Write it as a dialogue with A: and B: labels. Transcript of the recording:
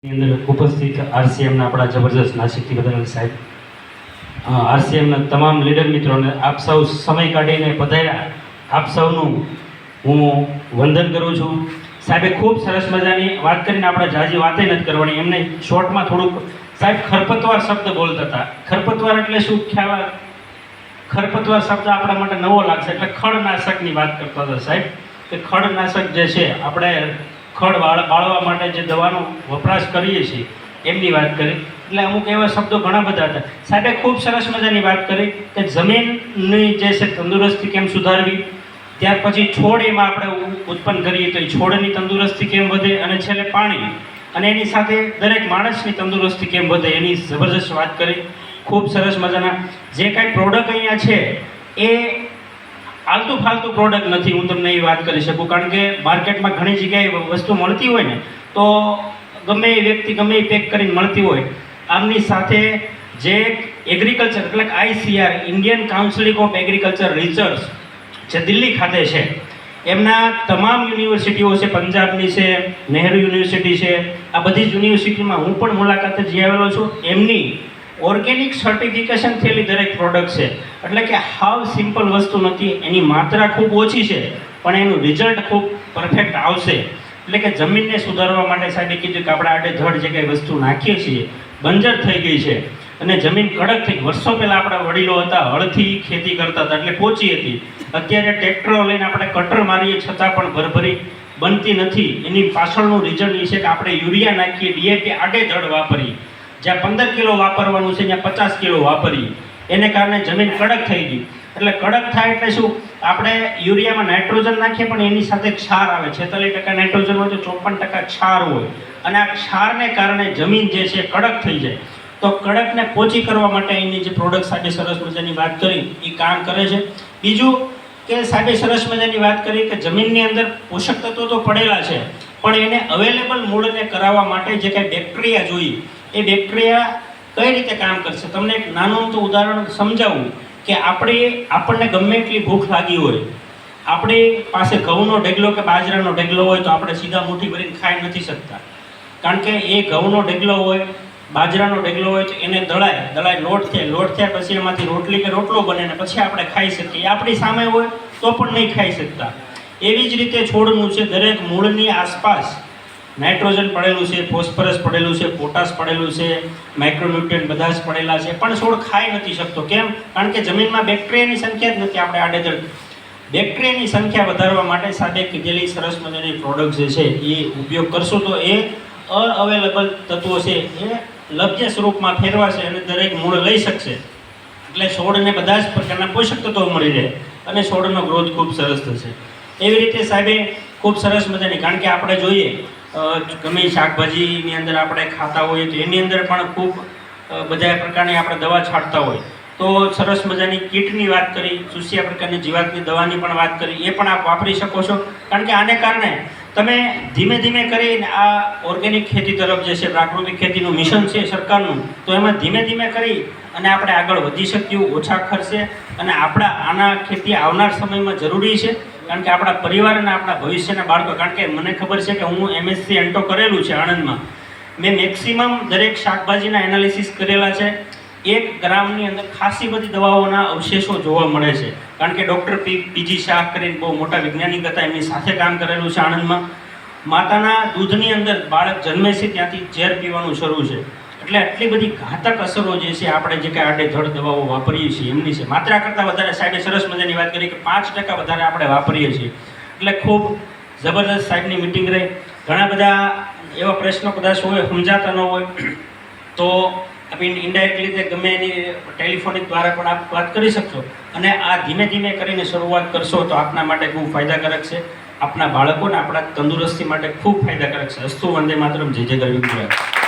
A: અંદર ઉપસ્થિત આરસીએમના આપણા જબરજસ્ત નાસિકથી બદલ સાહેબ, આરસીએમના તમામ લીડર મિત્રોને આપ સૌ સમય કાઢીને પધાર્યા, આપ સૌનું હું વંદન કરું છું. સાહેબે ખૂબ સરસ મજાની વાત કરીને આપણે જાજી વાતે નથી કરવાની, એમને શોર્ટમાં થોડુંક સાહેબ ખરપતવાર શબ્દ બોલતા હતા. ખરપતવાર એટલે શું ખ્યાલ? ખરપતવાર શબ્દ આપણા માટે નવો લાગશે, એટલે ખડનાશકની વાત કરતા હતા સાહેબ કે ખડનાશક જે છે આપણે ખડ બાળવા માટે જે દવાનો વપરાશ કરીએ છીએ એમની વાત કરી. એટલે અમુક એવા શબ્દો ઘણા બધા હતા. સાહેબે ખૂબ સરસ મજાની વાત કરી કે જમીનની જે છે તંદુરસ્તી કેમ સુધારવી, ત્યાર પછી છોડ એમાં આપણે ઉત્પન્ન કરીએ તો એ છોડની તંદુરસ્તી કેમ વધે, અને છેલ્લે પાણી, અને એની સાથે દરેક માણસની તંદુરસ્તી કેમ વધે એની જબરજસ્ત વાત કરી. ખૂબ સરસ મજાના જે કાંઈ પ્રોડક્ટ અહીંયા છે એ આલતુ ફાલતુ પ્રોડક્ટ નથી, હું તમને એ વાત કરી શકું. કારણ કે માર્કેટમાં ઘણી જગ્યાએ વસ્તુ મળતી હોય ને તો ગમે એ વ્યક્તિ ગમે એ પેક કરીને મળતી હોય. આમની સાથે જે એગ્રીકલ્ચર એટલે કે ICAR Indian council of agriculture research જે દિલ્હી ખાતે છે, એમના તમામ યુનિવર્સિટીઓ છે, પંજાબની છે, નહેરુ યુનિવર્સિટી છે, આ બધી જ યુનિવર્સિટીમાં હું પણ મુલાકાતે જઈ આવેલો છું. એમની ઓર્ગેનિક સર્ટિફિકેશન થયેલી દરેક પ્રોડક્ટ છે. એટલે કે હાવ સિમ્પલ વસ્તુ નથી, એની માત્રા ખૂબ ઓછી છે પણ એનું રિઝલ્ટ ખૂબ પરફેક્ટ આવશે. એટલે કે જમીનને સુધારવા માટે સાહેબે કીધું કે આપણે આડેધડ જે કંઈ વસ્તુ નાખીએ છીએ બંજર થઈ ગઈ છે અને જમીન કડક થઈ. વર્ષો પહેલાં આપણા વડીલો હતા હળથી ખેતી કરતા હતા એટલે પોચી હતી. અત્યારે ટ્રેક્ટરો લઈને આપણે કટર મારીએ છતાં પણ ભરભરી બનતી નથી. એની પાછળનું રીઝન એ છે કે આપણે યુરિયા નાખીએ, DAP આડેધડ વાપરીએ. જ્યાં 15 કિલો વાપરવાનું છે ત્યાં 50 કિલો વાપરીએ, એને કારણે જમીન કડક થઈ ગઈ. એટલે કડક થાય એટલે શું, આપણે યુરિયામાં નાઇટ્રોજન નાખીએ પણ એની સાથે ક્ષાર આવે. 46% નાઇટ્રોજન હોય તો 54% ક્ષાર હોય, અને આ ક્ષારને કારણે જમીન જે છે કડક થઈ જાય. તો કડકને પોચી કરવા માટે એની જે પ્રોડક્ટ સાહેબે સરસ મજાની વાત કરી એ કામ કરે છે. બીજું કે સાહેબે સરસ મજાની વાત કરી કે જમીનની અંદર પોષક તત્વો તો પડેલા છે પણ એને અવેલેબલ મૂળને કરાવવા માટે જે કાંઈ બેક્ટેરિયા જોઈએ એ બેક્ટેરિયા કઈ રીતે કામ કરશે. તમને એક નાનું તો ઉદાહરણ સમજાવું કે આપણને ગમે એટલી ભૂખ લાગી હોય, આપણી પાસે ઘઉંનો ઢગલો કે બાજરાનો ઢગલો હોય તો આપણે સીધા મુઠ્ઠી ભરીને ખાઈ નથી શકતા. કારણ કે એ ઘઉંનો ઢગલો હોય, બાજરાનો ઢગલો હોય તો એને દળાય લોટ થયા પછી એમાંથી રોટલી કે રોટલો બને ને પછી આપણે ખાઈ શકીએ. આપણી સામે હોય તો પણ નહીં ખાઈ શકતા. એવી જ રીતે છોડનું છે, દરેક મૂળની આસપાસ નાઇટ્રોજન પડેલું છે, ફોસ્ફરસ પડેલું છે, પોટાશ પડેલું છે, માઇક્રોન્યુટ્રિયન્ટ બધા જ પડેલા છે, પણ છોડ ખાઈ નથી શકતો. કેમ? કારણ કે જમીનમાં બેક્ટેરિયાની સંખ્યા જ નથી. આપણે આડેધડ બેક્ટેરિયાની સંખ્યા વધારવા માટે સાહેબે કીધેલી સરસ મજાની પ્રોડક્ટ જે છે એ ઉપયોગ કરશો તો એ અવેલેબલ તત્વો છે એ લભ્ય સ્વરૂપમાં ફેરવાશે અને દરેક મૂળ લઈ શકશે. એટલે છોડને બધા જ પ્રકારના પોષક તત્વો મળી રહે અને છોડનો ગ્રોથ ખૂબ સરસ થશે. એવી રીતે સાહેબે ખૂબ સરસ મજાની, કારણ કે આપણે જોઈએ ગમે શાકભાજીની અંદર આપણે ખાતા હોઈએ તો એની અંદર પણ ખૂબ બધા પ્રકારની આપણે દવા છાંટતા હોય તો સરસ મજાની કીટની વાત કરી, ચૂસ્યા પ્રકારની જીવાતની દવાની પણ વાત કરી, એ પણ આપ વાપરી શકો છો. કારણ કે આને કારણે તમે ધીમે ધીમે કરીને આ ઓર્ગેનિક ખેતી તરફ જે છે પ્રાકૃતિક ખેતીનું મિશન છે સરકારનું, તો એમાં ધીમે ધીમે કરી અને આપણે આગળ વધી શકીએ ઓછા ખર્ચે. અને આપણા આના ખેતી આવનાર સમયમાં જરૂરી છે કારણ કે આપણા પરિવાર અને આપણા ભવિષ્યના બાળકો, કારણ કે મને ખબર છે કે હું MSc એન્ટો કરેલું છે આણંદમાં, મેં મેક્સિમમ દરેક શાકભાજીના એનાલિસિસ કરેલા છે. 1 ગ્રામની અંદર ખાસી બધી દવાઓના અવશેષો જોવા મળે છે. કારણ કે ડૉક્ટર PG શાહ કરીને બહુ મોટા વૈજ્ઞાનિક હતા, એમની સાથે કામ કરેલું છે આણંદમાં. માતાના દૂધની અંદર બાળક જન્મે છે ત્યાંથી ઝેર પીવાનું શરૂ છે. એટલે આટલી બધી ઘાતક અસરો જે છે આપણે જે કાંઈ આડેધડ દવાઓ વાપરીએ છીએ એમની છે. માત્રા કરતાં વધારે સાહેબે સરસ મજાની વાત કરી કે 5% વધારે આપણે વાપરીએ છીએ. એટલે ખૂબ જબરદસ્ત સાહેબની મિટિંગ રહી. ઘણા બધા એવા પ્રશ્નો કદાચ હોય સમજાતા ન હોય તો આપણે ઇનડાયરેક્ટલી રીતે ગમે એની ટેલિફોનિક દ્વારા પણ આપ વાત કરી શકશો. અને આ ધીમે ધીમે કરીને શરૂઆત કરશો તો આપના માટે ખૂબ ફાયદાકારક છે, આપના બાળકોને આપણા તંદુરસ્તી માટે ખૂબ ફાયદાકારક છે. અસ્તુ વંદે માતરમ, જય જય ગરવી ગુજરાત.